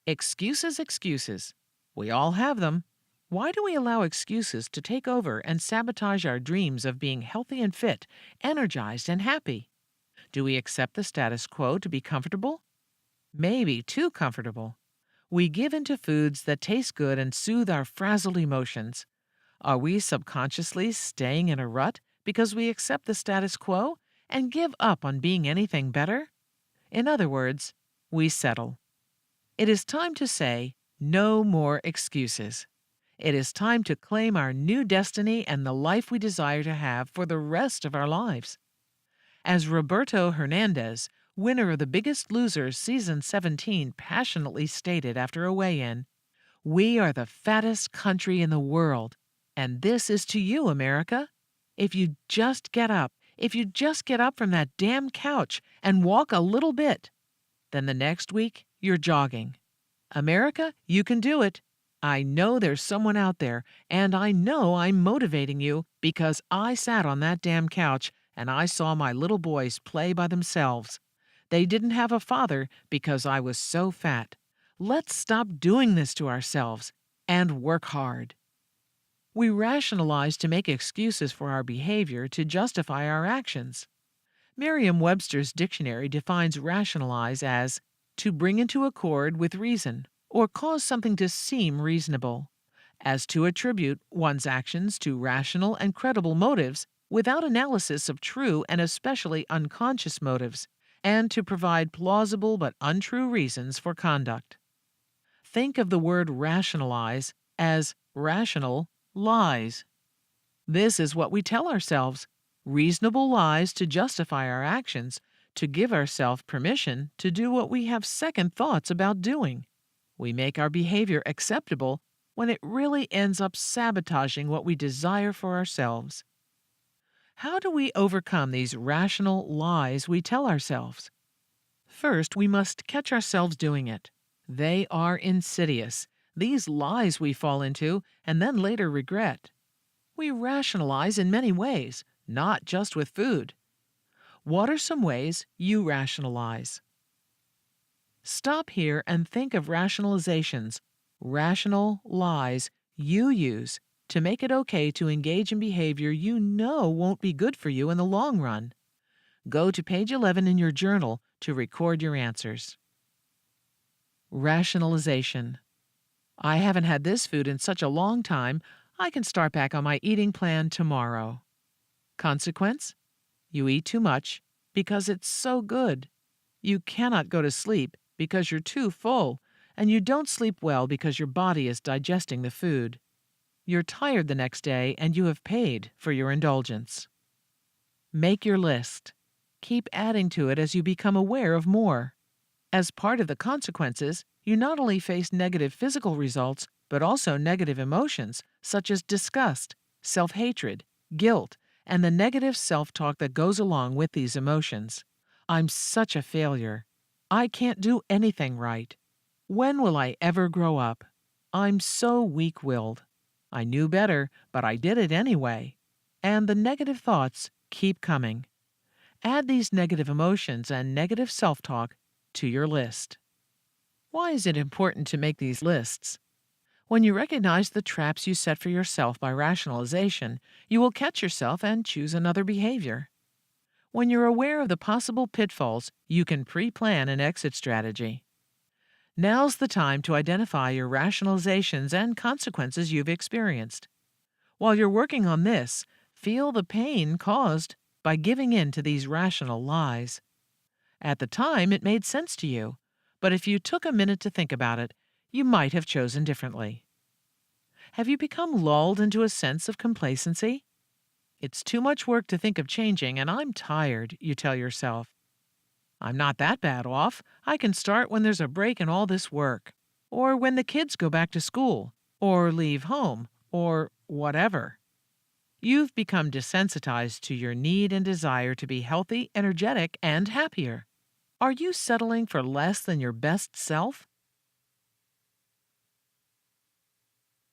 Excuses, excuses. We all have them. Why do we allow excuses to take over and sabotage our dreams of being healthy and fit, energized and happy? Do we accept the status quo to be comfortable? Maybe too comfortable. We give in to foods that taste good and soothe our frazzled emotions. Are we subconsciously staying in a rut because we accept the status quo and give up on being anything better? In other words, we settle. It is time to say, no more excuses. It is time to claim our new destiny and the life we desire to have for the rest of our lives. As Roberto Hernandez, winner of The Biggest Loser Season 17, passionately stated after a weigh-in, "We are the fattest country in the world, and this is to you, America. If you just get up, if you just get up from that damn couch and walk a little bit, then the next week you're jogging. America, you can do it. I know there's someone out there, and I know I'm motivating you because I sat on that damn couch and I saw my little boys play by themselves. They didn't have a father because I was so fat. Let's stop doing this to ourselves and work hard." We rationalize to make excuses for our behavior to justify our actions. Merriam-Webster's dictionary defines rationalize as to bring into accord with reason or cause something to seem reasonable, as to attribute one's actions to rational and credible motives without analysis of true and especially unconscious motives, and to provide plausible but untrue reasons for conduct. Think of the word rationalize as rational lies. This is what we tell ourselves, reasonable lies to justify our actions, to give ourselves permission to do what we have second thoughts about doing. We make our behavior acceptable when it really ends up sabotaging what we desire for ourselves. How do we overcome these rational lies we tell ourselves? First, we must catch ourselves doing it. They are insidious, these lies we fall into and then later regret. We rationalize in many ways, not just with food. What are some ways you rationalize? Stop here and think of rationalizations, rational lies you use to make it okay to engage in behavior you know won't be good for you in the long run. Go to page 11 in your journal to record your answers. Rationalization. I haven't had this food in such a long time, I can start back on my eating plan tomorrow. Consequence? You eat too much because it's so good. You cannot go to sleep because you're too full, and you don't sleep well because your body is digesting the food. You're tired the next day and you have paid for your indulgence. Make your list. Keep adding to it as you become aware of more. As part of the consequences, you not only face negative physical results, but also negative emotions such as disgust, self-hatred, guilt, and the negative self-talk that goes along with these emotions. I'm such a failure. I can't do anything right. When will I ever grow up? I'm so weak-willed. I knew better, but I did it anyway. And the negative thoughts keep coming. Add these negative emotions and negative self-talk to your list. Why is it important to make these lists? When you recognize the traps you set for yourself by rationalization, you will catch yourself and choose another behavior. When you're aware of the possible pitfalls, you can pre-plan an exit strategy. Now's the time to identify your rationalizations and consequences you've experienced. While you're working on this, feel the pain caused by giving in to these rational lies. At the time, it made sense to you, but if you took a minute to think about it, you might have chosen differently. Have you become lulled into a sense of complacency? It's too much work to think of changing, and I'm tired, you tell yourself. I'm not that bad off. I can start when there's a break in all this work, or when the kids go back to school, or leave home, or whatever. You've become desensitized to your need and desire to be healthy, energetic, and happier. Are you settling for less than your best self?